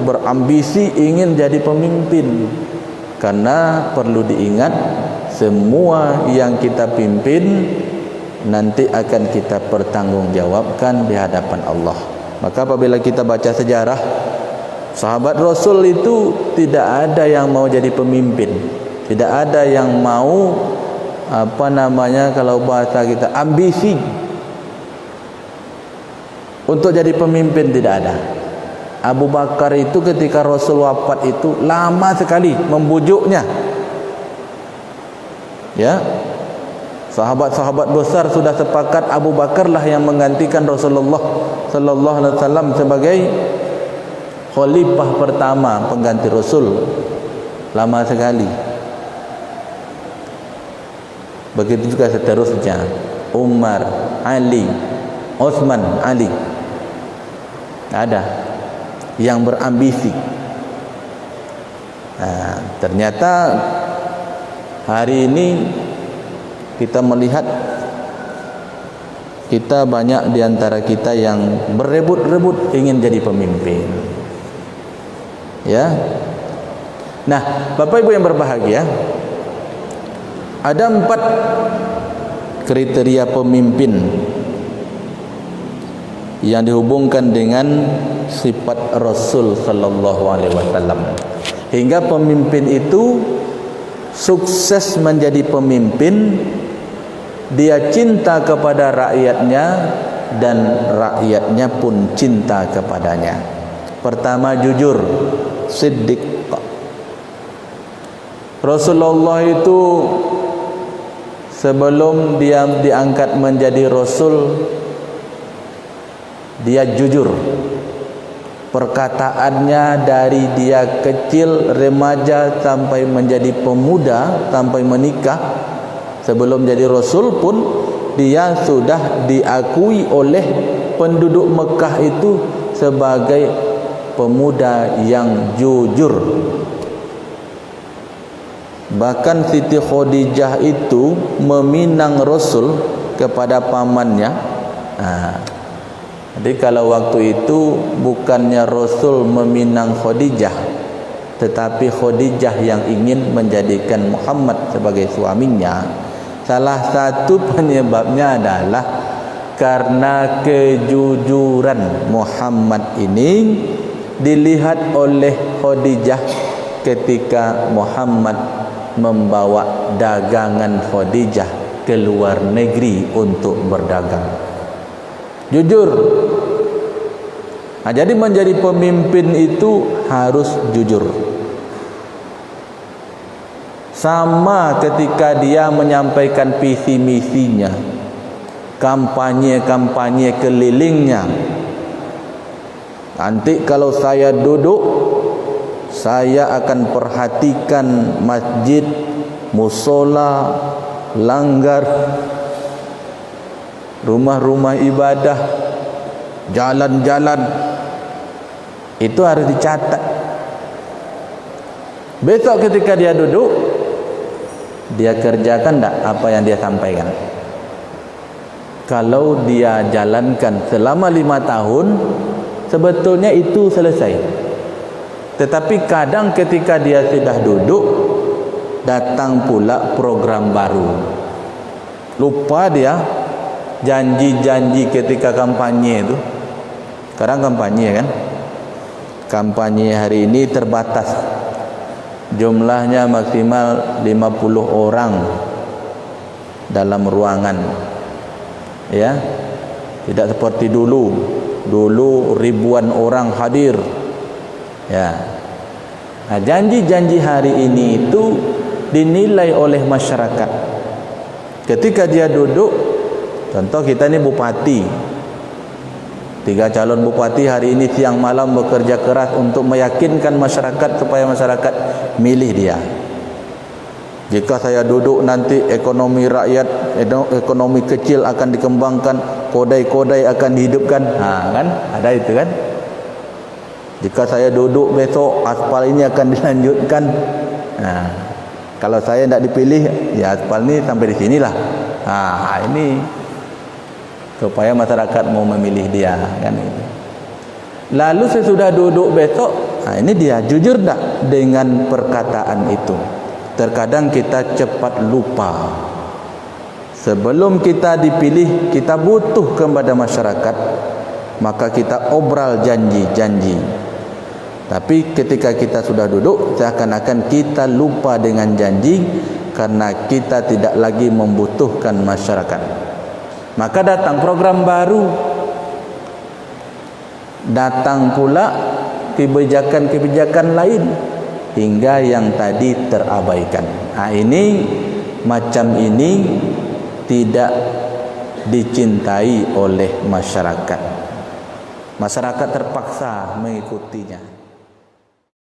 berambisi ingin jadi pemimpin. Karena perlu diingat, semua yang kita pimpin nanti akan kita pertanggungjawabkan di hadapan Allah. Maka apabila kita baca sejarah, sahabat Rasul itu tidak ada yang mau jadi pemimpin, tidak ada yang mau kalau bahasa kita ambisi untuk jadi pemimpin, tidak ada. Abu Bakar itu ketika Rasul wafat itu lama sekali membujuknya. Ya. Sahabat-sahabat besar sudah sepakat Abu Bakarlah yang menggantikan Rasulullah sallallahu alaihi wasallam sebagai khalifah pertama pengganti Rasul. Lama sekali. Begitu juga seterusnya. Umar, Ali, Utsman, Ali. Ada yang berambisi. Ternyata hari ini kita melihat kita banyak di antara kita yang berebut-rebut ingin jadi pemimpin. Ya. Nah, Bapak Ibu yang berbahagia, ada 4 kriteria pemimpin yang dihubungkan dengan sifat Rasul sallallahu alaihi wasallam. Hingga pemimpin itu sukses menjadi pemimpin, dia cinta kepada rakyatnya dan rakyatnya pun cinta kepadanya. Pertama, jujur, siddiq. Rasulullah itu sebelum dia diangkat menjadi Rasul, dia jujur. Perkataannya dari dia kecil, remaja sampai menjadi pemuda, sampai menikah, sebelum jadi Rasul pun dia sudah diakui oleh penduduk Mekah itu sebagai pemuda yang jujur. Bahkan Siti Khadijah itu meminang Rasul kepada pamannya. Jadi kalau waktu itu bukannya Rasul meminang Khadijah, tetapi Khadijah yang ingin menjadikan Muhammad sebagai suaminya. Salah satu penyebabnya adalah karena kejujuran Muhammad ini dilihat oleh Khadijah ketika Muhammad membawa dagangan Khadijah ke luar negeri untuk berdagang. Jujur. Jadi menjadi pemimpin itu harus jujur. Sama ketika dia menyampaikan visi misinya, kampanye kelilingnya. Nanti kalau saya duduk, saya akan perhatikan masjid, musola, langgar, rumah-rumah ibadah, jalan-jalan. Itu harus dicatat. Besok ketika dia duduk, dia kerjakan tak apa yang dia sampaikan. Kalau dia jalankan selama 5 tahun, sebetulnya itu selesai. Tetapi kadang ketika dia sudah duduk, datang pula program baru. Lupa dia janji-janji ketika kampanye itu. Sekarang kampanye kan, kampanye hari ini terbatas, jumlahnya maksimal 50 orang dalam ruangan, ya, tidak seperti dulu ribuan orang hadir, ya. Janji-janji hari ini itu dinilai oleh masyarakat. Ketika dia duduk, contoh kita ni bupati, 3 calon bupati hari ini siang malam bekerja keras untuk meyakinkan masyarakat supaya masyarakat milih dia. Jika saya duduk nanti ekonomi rakyat, ekonomi kecil akan dikembangkan, kodai-kodai akan dihidupkan. Kan ada itu kan. Jika saya duduk besok aspal ini akan dilanjutkan. Kalau saya tidak dipilih, ya aspal ini sampai di sinilah. Ini supaya masyarakat mau memilih dia kan itu. Lalu sesudah duduk besok, ini dia jujur tak dengan perkataan itu. Terkadang kita cepat lupa. Sebelum kita dipilih, kita butuh kepada masyarakat, maka kita obral janji-janji. Tapi ketika kita sudah duduk, seakan-akan kita lupa dengan janji karena kita tidak lagi membutuhkan masyarakat. Maka datang program baru, datang pula kebijakan-kebijakan lain, hingga yang tadi terabaikan. Ini macam ini tidak dicintai oleh masyarakat. Masyarakat terpaksa mengikutinya.